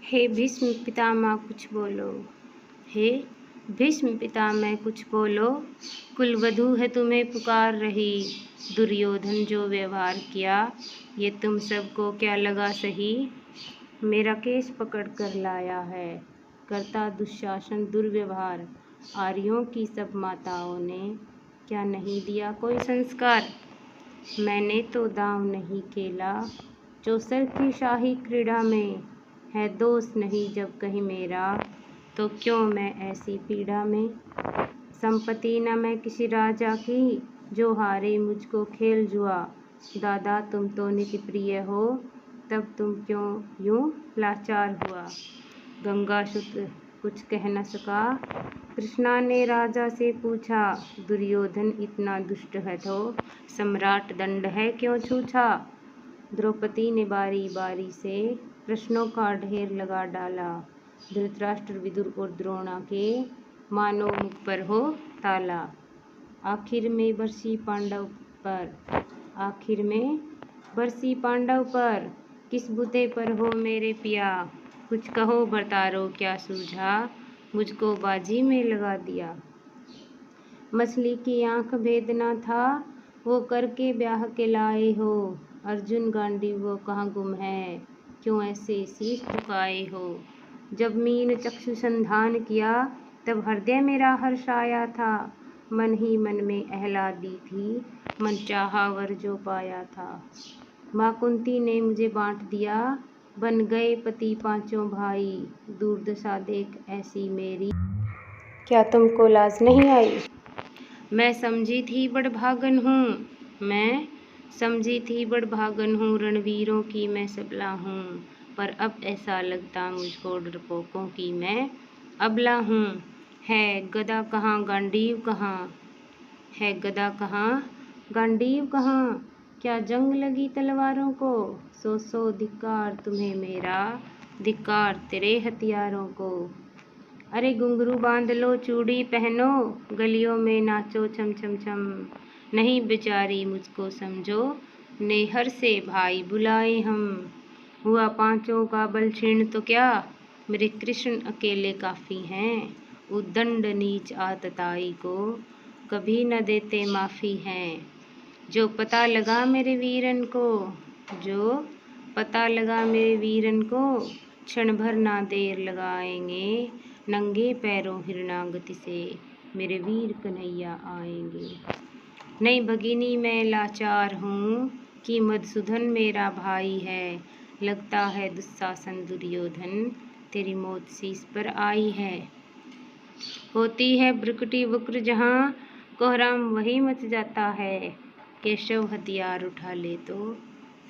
हे भीष्म पितामह कुछ बोलो। हे भीष्म पितामह कुछ बोलो। कुलवधू है तुम्हें पुकार रही। दुर्योधन जो व्यवहार किया ये तुम सबको क्या लगा सही। मेरा केस पकड़ कर लाया है करता दुशासन दुर्व्यवहार। आर्यों की सब माताओं ने क्या नहीं दिया कोई संस्कार। मैंने तो दांव नहीं खेला चौसर की शाही क्रीड़ा में। है दोष नहीं जब कहीं मेरा तो क्यों मैं ऐसी पीड़ा में। संपत्ति न मैं किसी राजा की जो हारे मुझको खेल जुआ। दादा तुम तो नित्य प्रिय हो तब तुम क्यों यूं लाचार हुआ। गंगासुत कुछ कह न सका कृष्णा ने राजा से पूछा। दुर्योधन इतना दुष्ट है तो सम्राट दंड है क्यों छूछा। द्रौपदी ने बारी बारी से प्रश्नों का ढेर लगा डाला। धृतराष्ट्र विदुर और द्रोणा के मानो मुख पर हो ताला। आखिर में बरसी पांडव पर किस बुते पर हो मेरे पिया। कुछ कहो भरतारो क्या सूझा मुझको बाजी में लगा दिया। मछली की आंख भेदना था वो करके ब्याह के लाए हो। अर्जुन गांडीव वो कहाँ गुम है क्यों ऐसे शीश झुकाए हो। जब मीन चक्षु संधान किया तब हृदय मेरा हर्ष आया था। मन ही मन में आह्लादी थी मन चाहा वर जो पाया था। माँ कुंती ने मुझे बांट दिया बन गए पति पांचों भाई। दुर्दशा देख ऐसी मेरी क्या तुमको लाज नहीं आई। मैं समझी थी बड़ भागन हूँ रणवीरों की मैं सबला हूँ। पर अब ऐसा लगता मुझको डरपोकों की मैं अबला हूँ। है गदा कहाँ गांडीव कहाँ क्या जंग लगी तलवारों को। सो धिक्कार तुम्हें मेरा धिक्कार तेरे हथियारों को। अरे घुंघरू बांध लो चूड़ी पहनो गलियों में नाचो छम छम छम। नहीं बेचारी मुझको समझो नेहर से भाई बुलाए हम। हुआ पांचों का बल क्षीण तो क्या मेरे कृष्ण अकेले काफी हैं। उद्दंड नीच आतताई को कभी न देते माफी हैं। जो पता लगा मेरे वीरन को क्षण भर ना देर लगाएंगे। नंगे पैरों हिरणागति से मेरे वीर कन्हैया आएंगे। नहीं भगिनी मैं लाचार हूँ कि मधुसूदन मेरा भाई है। लगता है दुशासन दुर्योधन तेरी मौत शीश पर आई है। होती है ब्रुकटी वक्र जहाँ कोहराम वही मच जाता है। केशव हथियार उठा ले तो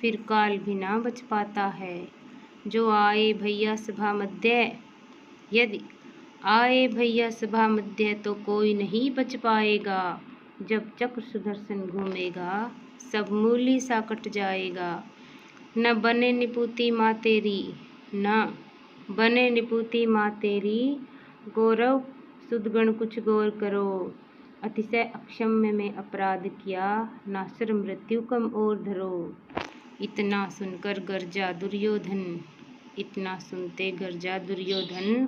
फिर काल भी ना बच पाता है। जो आए भैया सभा मध्य तो कोई नहीं बच पाएगा। जब चक्र सुदर्शन घूमेगा सब मूली सा कट जाएगा। न बने निपुती माँ तेरी गौरव सुदगण कुछ गौर करो। अतिशय अक्षम्य में अपराध किया नासर मृत्यु कम और धरो। इतना सुनते गरजा दुर्योधन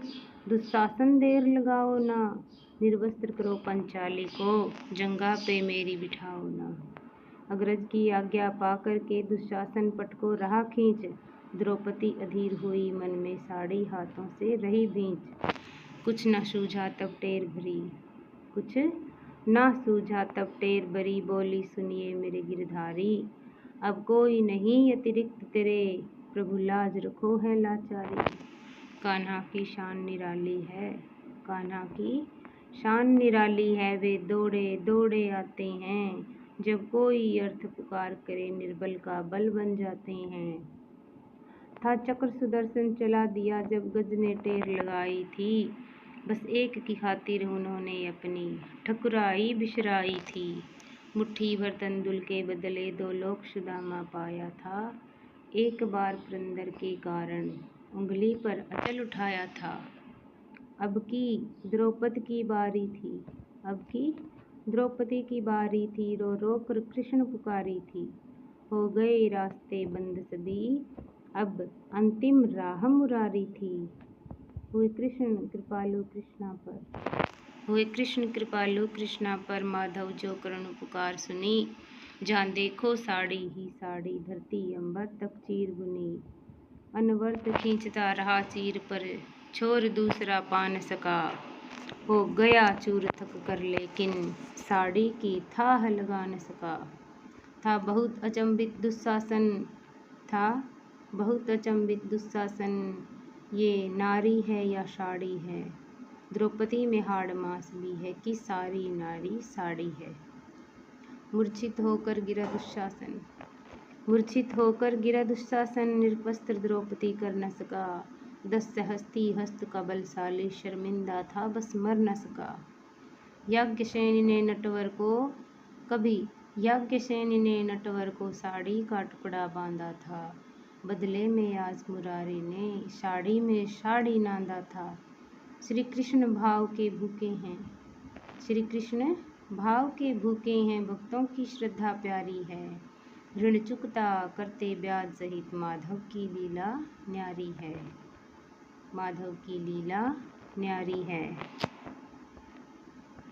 दुशासन देर लगाओ ना। निर्वस्त्र करो पंचाली को जंगा पे मेरी बिठाओ ना। अग्रज की आज्ञा पाकर के दुशासन पट को रहा खींच। द्रौपदी अधीर हुई मन में साड़ी हाथों से रही भींच। कुछ न सूझा तब टेर भरी बोली सुनिए मेरे गिरधारी। अब कोई नहीं अतिरिक्त तेरे प्रभु लाज रखो है लाचारी। कान्हा की शान निराली है वे दौड़े दौड़े आते हैं। जब कोई अर्थ पुकार करे निर्बल का बल बन जाते हैं। था चक्र सुदर्शन चला दिया जब गज ने टेर लगाई थी। बस एक की खातिर उन्होंने अपनी ठकुराई बिसराई थी। मुट्ठी भर तंदुल के बदले 2 लोक सुदामा पाया था। एक बार पुरंदर के कारण उंगली पर अचल उठाया था। अब की द्रौपदी की बारी थी रो रो कर कृष्ण पुकारी थी। हो गए रास्ते बंद सभी अब अंतिम राह मुरारी थी। हुए कृष्ण कृपालु कृष्णा पर माधव जो करुण पुकार सुनी। जहाँ देखो साड़ी ही साड़ी धरती अंबर तक चीर बुनी। अनवर्त खींचता रहा चीर पर छोर दूसरा पा न सका। हो गया चूर थक कर लेकिन साड़ी की थाह लगा न सका। था बहुत अचंभित दुस्शासन ये नारी है या साड़ी है। द्रौपदी में हाड़ मास ली है कि सारी नारी साड़ी है। मूर्छित होकर गिरा दुशासन निरवस्त्र द्रौपदी कर न सका। दस्य हस्ती हस्त का बलशाली शर्मिंदा था बस मर न सका। याज्ञसेनी ने नटवर को साड़ी का टुकड़ा बांधा था। बदले में आज मुरारी ने साड़ी में साड़ी नांदा था। श्री कृष्ण भाव के भूखे हैं भक्तों की श्रद्धा प्यारी है। ऋण चुकता करते ब्याज सहित माधव की लीला न्यारी है।